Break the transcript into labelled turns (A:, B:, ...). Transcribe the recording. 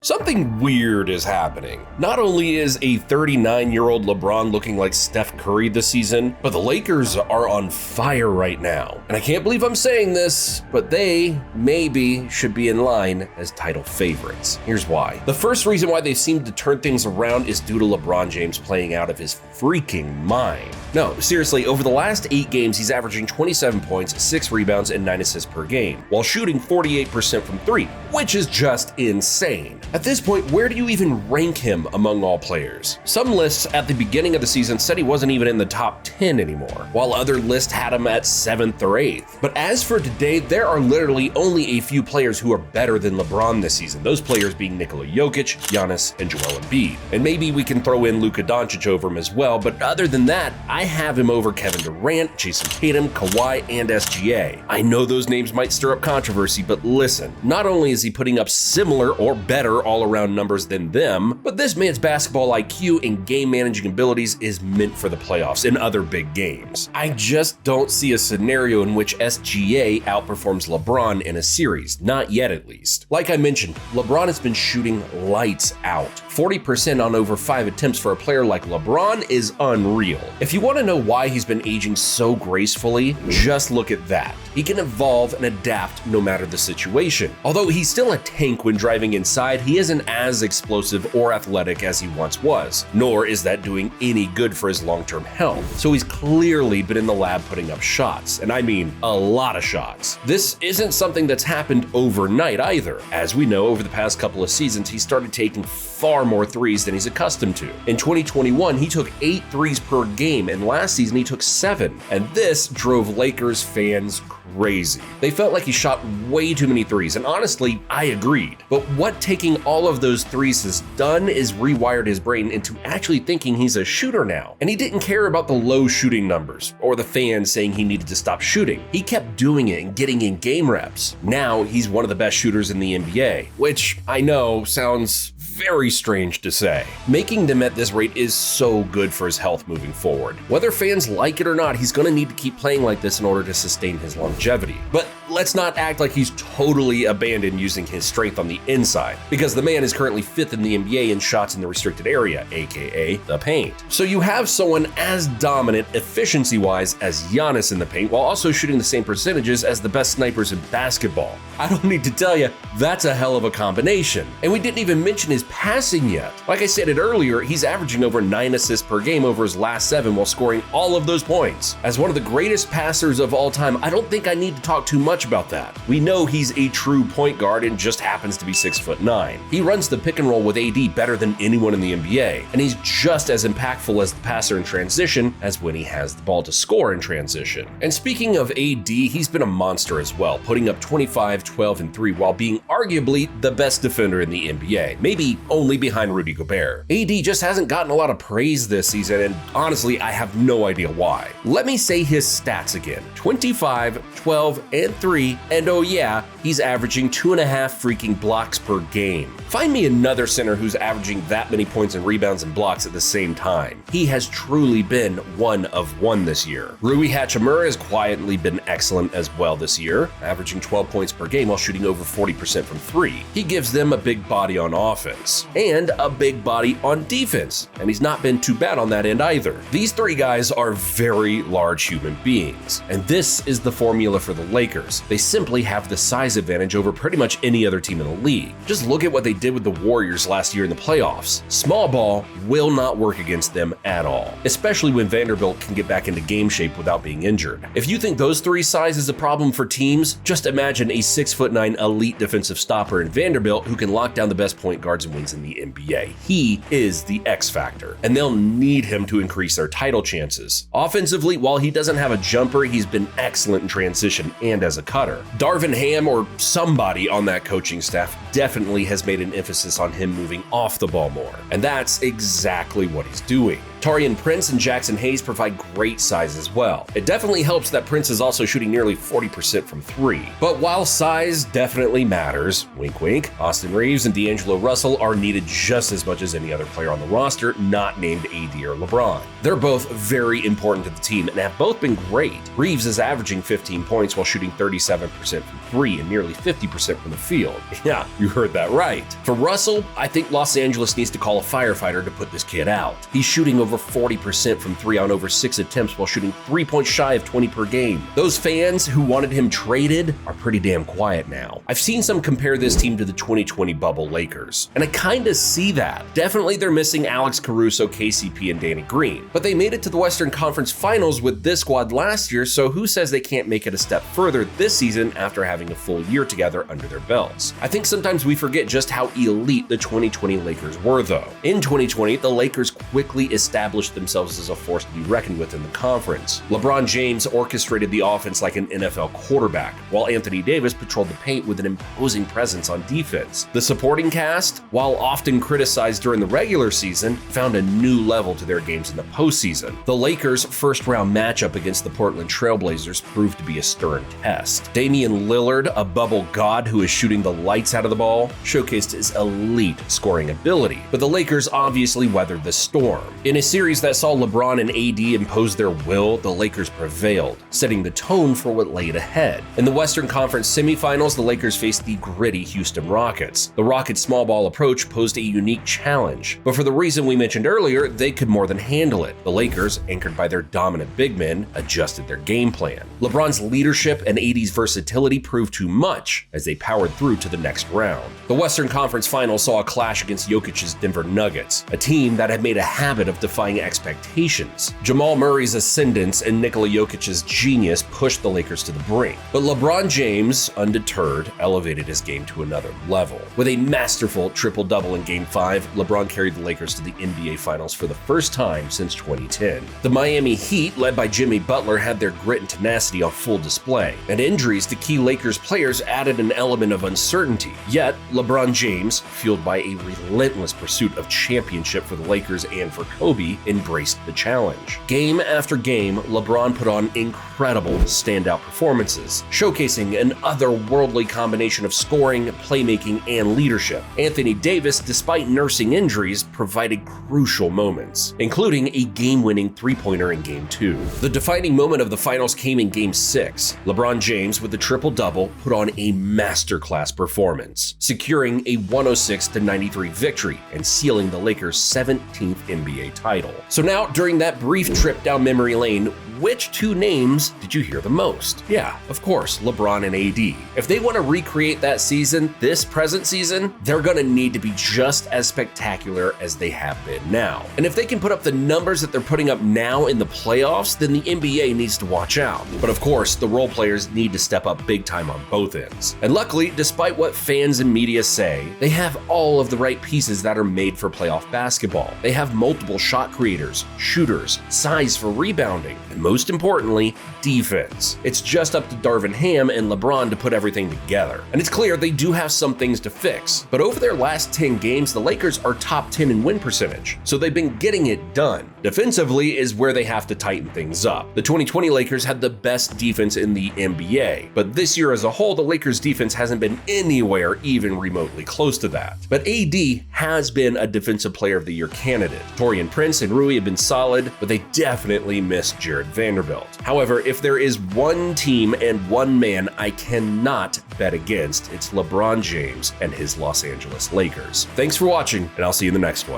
A: Something weird is happening. Not only is a 39-year-old LeBron looking like Steph Curry this season, but the Lakers are on fire right now. And I can't believe I'm saying this, but they maybe should be in line as title favorites. Here's why. The first reason why they seem to turn things around is due to LeBron James playing out of his freaking mind. No, seriously, over the last 8 games, he's averaging 27 points, 6 rebounds, and 9 assists per game, while shooting 48% from 3, which is just insane. At this point, where do you even rank him among all players? Some lists at the beginning of the season said he wasn't even in the top 10 anymore, while other lists had him at 7th or 8th. But as for today, there are literally only a few players who are better than LeBron this season, those players being Nikola Jokic, Giannis, and Joel Embiid. And maybe we can throw in Luka Doncic over him as well, but other than that, I have him over Kevin Durant, Jason Tatum, Kawhi, and SGA. I know those names might stir up controversy, but listen, not only is he putting up similar or better all-around numbers than them, but this man's basketball IQ and game-managing abilities is meant for the playoffs and other big games. I just don't see a scenario in which SGA outperforms LeBron in a series, not yet at least. Like I mentioned, LeBron has been shooting lights out. 40% on over 5 attempts for a player like LeBron is unreal. If you want to know why he's been aging so gracefully, just look at that. He can evolve and adapt no matter the situation. Although he's still a tank when driving inside, he isn't as explosive or athletic as he once was, nor is that doing any good for his long-term health. So he's clearly been in the lab putting up shots, and I mean a lot of shots. This isn't something that's happened overnight either. As we know, over the past couple of seasons, he started taking far more threes than he's accustomed to. In 2021, he took 8 threes per game, and last season he took 7, and this drove Lakers fans crazy. They felt like he shot way too many threes, and honestly, I agreed. But what taking all of those threes has done is rewired his brain into actually thinking he's a shooter now. And he didn't care about the low shooting numbers or the fans saying he needed to stop shooting. He kept doing it and getting in game reps. Now he's one of the best shooters in the NBA, which I know sounds very strange to say. Making them at this rate is so good for his health moving forward. Whether fans like it or not, he's going to need to keep playing like this in order to sustain his longevity. But let's not act like he's totally abandoned using his strength on the inside, because the man is currently 5th in the NBA in shots in the restricted area, aka the paint. So you have someone as dominant efficiency-wise as Giannis in the paint, while also shooting the same percentages as the best snipers in basketball. I don't need to tell you, that's a hell of a combination. And we didn't even mention his passing yet. Like I said it earlier, he's averaging over 9 assists per game over his last 7 while scoring all of those points. As one of the greatest passers of all time, I don't think I need to talk too much about that. We know he's a true point guard and just happens to be 6'9". He runs the pick and roll with AD better than anyone in the NBA, and he's just as impactful as the passer in transition as when he has the ball to score in transition. And speaking of AD, he's been a monster as well, putting up 25, 12, and 3 while being arguably the best defender in the NBA, maybe only behind Rudy Gobert. AD just hasn't gotten a lot of praise this season, and honestly, I have no idea why. Let me say his stats again: 25, 12, and 3, and oh yeah, he's averaging 2.5 freaking blocks per game. Find me another center who's averaging that many points and rebounds and blocks at the same time. He has truly been one of one this year. Rui Hachimura has quietly been excellent as well this year, averaging 12 points per game while shooting over 40% from 3. He gives them a big body on offense and a big body on defense, and he's not been too bad on that end either. These 3 guys are very large human beings, and this is the formula for the Lakers. They simply have the size advantage over pretty much any other team in the league. Just look at what they did with the Warriors last year in the playoffs. Small ball will not work against them at all, especially when Vanderbilt can get back into game shape without being injured. If you think those 3 size is a problem for teams, just imagine a 6'9" elite defensive stopper in Vanderbilt who can lock down the best point guards and wings in the NBA. He is the X factor, and they'll need him to increase their title chances. Offensively, while he doesn't have a jumper, he's been excellent in transition and as a cutter. Darvin Ham or somebody on that coaching staff definitely has made an emphasis on him moving off the ball more, and that's exactly what he's doing. Taurean Prince and Jackson Hayes provide great size as well. It definitely helps that Prince is also shooting nearly 40% from 3. But while size definitely matters, wink wink, Austin Reeves and D'Angelo Russell are needed just as much as any other player on the roster not named AD or LeBron. They're both very important to the team and have both been great. Reeves is averaging 15 points while shooting 37% from 3 and nearly 50% from the field. Yeah, you heard that right. For Russell, I think Los Angeles needs to call a firefighter to put this kid out. He's shooting over 40% from 3 on over 6 attempts while shooting 3 points shy of 20 per game. Those fans who wanted him traded are pretty damn quiet now. I've seen some compare this team to the 2020 bubble Lakers, and I kinda see that. Definitely they're missing Alex Caruso, KCP, and Danny Green, but they made it to the Western Conference Finals with this squad last year, so who says they can't make it a step further this season after having a full year together under their belts? I think sometimes we forget just how elite the 2020 Lakers were though. In 2020, the Lakers quickly established themselves as a force to be reckoned with in the conference. LeBron James orchestrated the offense like an NFL quarterback, while Anthony Davis patrolled the paint with an imposing presence on defense. The supporting cast, while often criticized during the regular season, found a new level to their games in the postseason. The Lakers' first-round matchup against the Portland Trailblazers proved to be a stern test. Damian Lillard, a bubble god who is shooting the lights out of the ball, showcased his elite scoring ability, but the Lakers obviously weathered the storm. In a series that saw LeBron and AD impose their will, the Lakers prevailed, setting the tone for what laid ahead. In the Western Conference semifinals, the Lakers faced the gritty Houston Rockets. The Rockets' small ball approach posed a unique challenge, but for the reason we mentioned earlier, they could more than handle it. The Lakers, anchored by their dominant big men, adjusted their game plan. LeBron's leadership and AD's versatility proved too much as they powered through to the next round. The Western Conference Finals saw a clash against Jokic's Denver Nuggets, a team that had made a habit of defying expectations. Jamal Murray's ascendance and Nikola Jokic's genius pushed the Lakers to the brink, but LeBron James, undeterred, elevated his game to another level. With a masterful triple-double in Game 5, LeBron carried the Lakers to the NBA Finals for the first time since 2010. The Miami Heat, led by Jimmy Butler, had their grit and tenacity on full display, and injuries to key Lakers players added an element of uncertainty. Yet, LeBron James, fueled by a relentless pursuit of championship for the Lakers and for Kobe, embraced the challenge. Game after game, LeBron put on incredible standout performances, showcasing an otherworldly combination of scoring, playmaking, and leadership. Anthony Davis, despite nursing injuries, provided crucial moments, including a game-winning three-pointer in Game 2. The defining moment of the finals came in Game 6. LeBron James, with the triple-double, put on a masterclass performance, securing a 106-93 victory and sealing the Lakers' 17th NBA title. So now, during that brief trip down memory lane, which two names did you hear the most? Yeah, of course, LeBron and AD. If they want to recreate that season, this present season, they're going to need to be just as spectacular as they have been now. And if they can put up the numbers that they're putting up now in the playoffs, then the NBA needs to watch out. But of course, the role players need to step up big time on both ends. And luckily, despite what fans and media say, they have all of the right pieces that are made for playoff basketball. They have multiple shot creators, shooters, size for rebounding, and most importantly, defense. It's just up to Darvin Ham and LeBron to put everything together. And it's clear they do have some things to fix. But over their last 10 games, the Lakers are top 10 in win percentage, so they've been getting it done. Defensively is where they have to tighten things up. The 2020 Lakers had the best defense in the NBA, but this year as a whole, the Lakers defense hasn't been anywhere even remotely close to that. But AD has been a Defensive Player of the Year candidate. Taurean Prince and Rui have been solid, but they definitely missed Jared Vanderbilt. However, if there is one team and one man I cannot bet against, it's LeBron James and his Los Angeles Lakers. Thanks for watching, and I'll see you in the next one.